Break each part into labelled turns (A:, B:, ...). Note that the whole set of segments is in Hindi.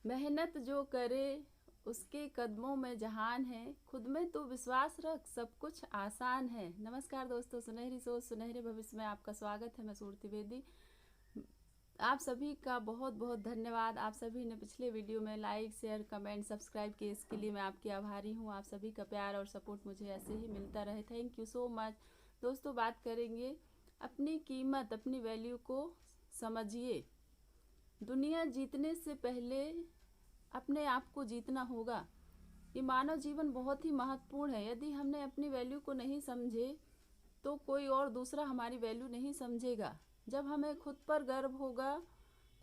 A: मेहनत जो करे उसके कदमों में जहान है, खुद में तो विश्वास रख, सब कुछ आसान है। नमस्कार दोस्तों, सुनहरी सोच सुनहरे भविष्य में आपका स्वागत है। मैं सूरती बेदी। आप सभी का बहुत बहुत धन्यवाद। आप सभी ने पिछले वीडियो में लाइक शेयर कमेंट सब्सक्राइब किए, इसके लिए मैं आपकी आभारी हूँ। आप सभी का प्यार और सपोर्ट मुझे ऐसे ही मिलता रहे। Thank you so much. दोस्तों, बात करेंगे अपनी कीमत, अपनी वैल्यू को समझिए। दुनिया जीतने से पहले अपने आप को जीतना होगा। ये मानव जीवन बहुत ही महत्वपूर्ण है। यदि हमने अपनी वैल्यू को नहीं समझे तो कोई और दूसरा हमारी वैल्यू नहीं समझेगा। जब हमें खुद पर गर्व होगा,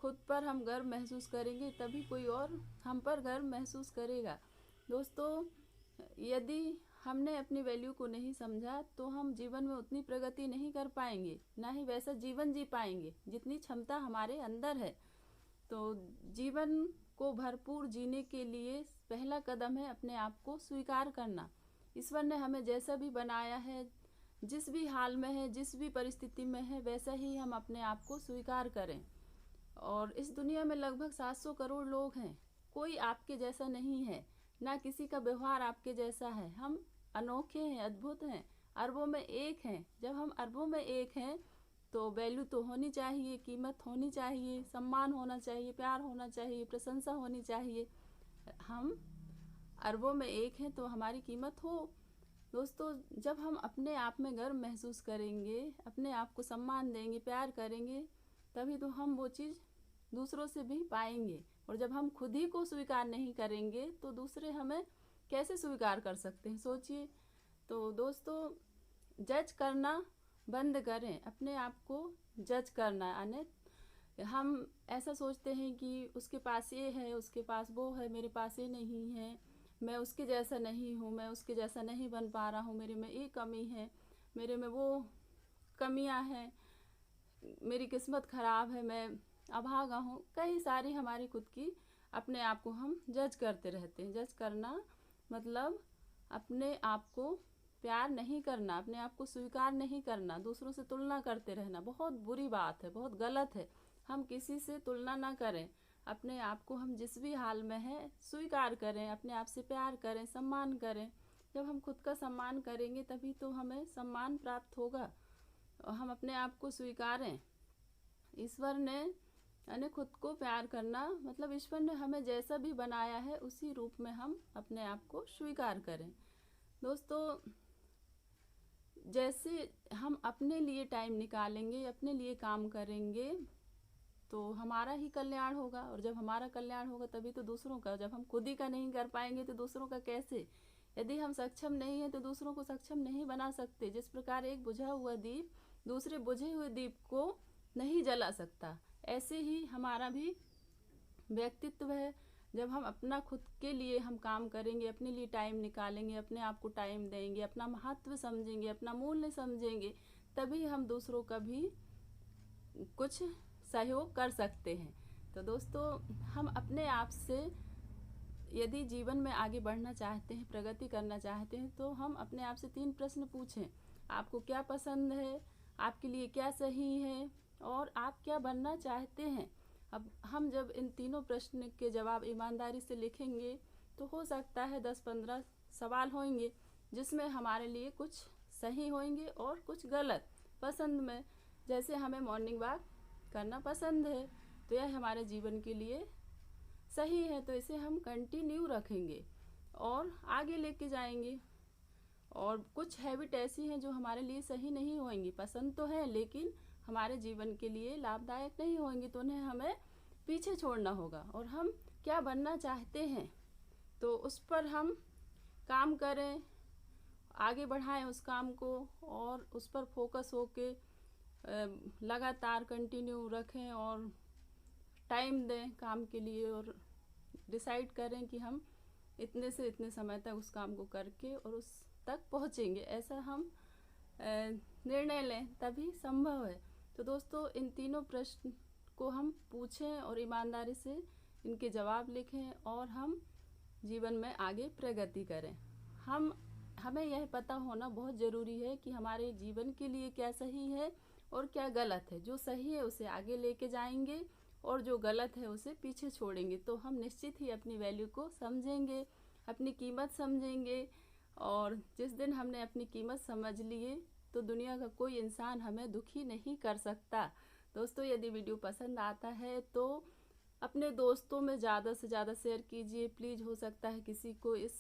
A: खुद पर हम गर्व महसूस करेंगे, तभी कोई और हम पर गर्व महसूस करेगा। दोस्तों, यदि हमने अपनी वैल्यू को नहीं समझा तो हम जीवन में उतनी प्रगति नहीं कर पाएंगे, ना ही वैसा जीवन जी पाएंगे जितनी क्षमता हमारे अंदर है। तो जीवन को भरपूर जीने के लिए पहला कदम है अपने आप को स्वीकार करना। ईश्वर ने हमें जैसा भी बनाया है, जिस भी हाल में है, जिस भी परिस्थिति में है, वैसा ही हम अपने आप को स्वीकार करें। और इस दुनिया में लगभग 700 करोड़ लोग हैं। कोई आपके जैसा नहीं है, ना किसी का व्यवहार आपके जैसा है। हम अनोखे हैं, अद्भुत हैं, अरबों में एक हैं। जब हम अरबों में एक हैं तो वैल्यू तो होनी चाहिए, कीमत होनी चाहिए, सम्मान होना चाहिए, प्यार होना चाहिए, प्रशंसा होनी चाहिए। हम अरबों में एक हैं तो हमारी कीमत हो। दोस्तों, जब हम अपने आप में गर्व महसूस करेंगे, अपने आप को सम्मान देंगे, प्यार करेंगे, तभी तो हम वो चीज़ दूसरों से भी पाएंगे। और जब हम खुद ही को स्वीकार नहीं करेंगे तो दूसरे हमें कैसे स्वीकार कर सकते हैं, सोचिए। तो दोस्तों, जज करना बंद करें, अपने आप को जज करना। यानी हम ऐसा सोचते हैं कि उसके पास ये है, उसके पास वो है, मेरे पास ये नहीं है, मैं उसके जैसा नहीं हूँ, मैं उसके जैसा नहीं बन पा रहा हूँ, मेरे में ये कमी है, मेरे में वो कमियाँ हैं, मेरी किस्मत ख़राब है, मैं अभागा हूँ। कई सारी हमारी खुद की अपने आप को हम जज करते रहते हैं। जज करना मतलब अपने आप को प्यार नहीं करना, अपने आप को स्वीकार नहीं करना, दूसरों से तुलना करते रहना बहुत बुरी बात है, बहुत गलत है। हम किसी से तुलना ना करें। अपने आप को हम जिस भी हाल में हैं स्वीकार करें, अपने आप से प्यार करें, सम्मान करें। जब हम खुद का सम्मान करेंगे तभी तो हमें सम्मान प्राप्त होगा। और हम अपने आप को स्वीकारें। ईश्वर ने यानी खुद को प्यार करना मतलब ईश्वर ने हमें जैसा भी बनाया है उसी रूप में हम अपने आप को स्वीकार करें। दोस्तों, जैसे हम अपने लिए टाइम निकालेंगे, अपने लिए काम करेंगे तो हमारा ही कल्याण होगा। और जब हमारा कल्याण होगा तभी तो दूसरों का। जब हम खुद ही का नहीं कर पाएंगे तो दूसरों का कैसे। यदि हम सक्षम नहीं हैं तो दूसरों को सक्षम नहीं बना सकते। जिस प्रकार एक बुझा हुआ दीप दूसरे बुझे हुए दीप को नहीं जला सकता, ऐसे ही हमारा भी व्यक्तित्व है। जब हम अपना खुद के लिए हम काम करेंगे, अपने लिए टाइम निकालेंगे, अपने आप को टाइम देंगे, अपना महत्व समझेंगे, अपना मूल्य समझेंगे, तभी हम दूसरों का भी कुछ सहयोग कर सकते हैं। तो दोस्तों, हम अपने आप से यदि जीवन में आगे बढ़ना चाहते हैं, प्रगति करना चाहते हैं, तो हम अपने आप से 3 प्रश्न पूछें। आपको क्या पसंद है, आपके लिए क्या सही है, और आप क्या बनना चाहते हैं। अब हम जब इन तीनों प्रश्न के जवाब ईमानदारी से लिखेंगे तो हो सकता है 10-15 सवाल होंगे जिसमें हमारे लिए कुछ सही होंगे और कुछ गलत। पसंद में जैसे हमें मॉर्निंग वॉक करना पसंद है तो यह हमारे जीवन के लिए सही है, तो इसे हम कंटिन्यू रखेंगे और आगे लेके जाएंगे। और कुछ हैबिट ऐसी हैं जो हमारे लिए सही नहीं होंगी, पसंद तो है लेकिन हमारे जीवन के लिए लाभदायक नहीं होंगी, तो उन्हें हमें पीछे छोड़ना होगा। और हम क्या बनना चाहते हैं तो उस पर हम काम करें, आगे बढ़ाएं उस काम को और उस पर फोकस होके लगातार कंटिन्यू रखें और टाइम दें काम के लिए। और डिसाइड करें कि हम इतने से इतने समय तक उस काम को करके और उस तक पहुँचेंगे, ऐसा हम निर्णय लें, तभी संभव है। तो दोस्तों, इन तीनों प्रश्न को हम पूछें और ईमानदारी से इनके जवाब लिखें और हम जीवन में आगे प्रगति करें। हमें यह पता होना बहुत ज़रूरी है कि हमारे जीवन के लिए क्या सही है और क्या गलत है। जो सही है उसे आगे लेके जाएंगे और जो गलत है उसे पीछे छोड़ेंगे तो हम निश्चित ही अपनी वैल्यू को समझेंगे, अपनी कीमत समझेंगे। और जिस दिन हमने अपनी कीमत समझ लिए तो दुनिया का कोई इंसान हमें दुखी नहीं कर सकता। दोस्तों, यदि वीडियो पसंद आता है तो अपने दोस्तों में ज़्यादा से ज़्यादा शेयर कीजिए प्लीज़। हो सकता है किसी को इस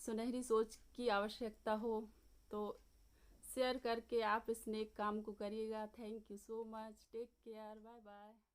A: सुनहरी सोच की आवश्यकता हो, तो शेयर करके आप इस नेक काम को करिएगा। Thank you so much. Take care. Bye bye.